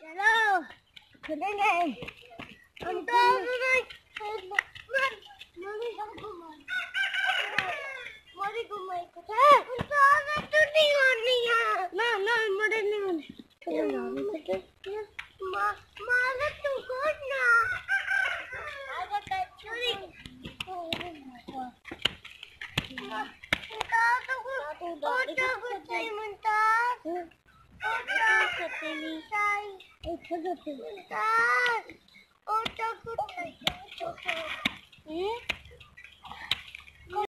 चलो खेलेंगे हम तो मोरी घुमाई को तो नहीं होनी है ना ना मोरी नहीं होनी माला तू कौन ना आजा कचौरी तो कुछ नहीं मनता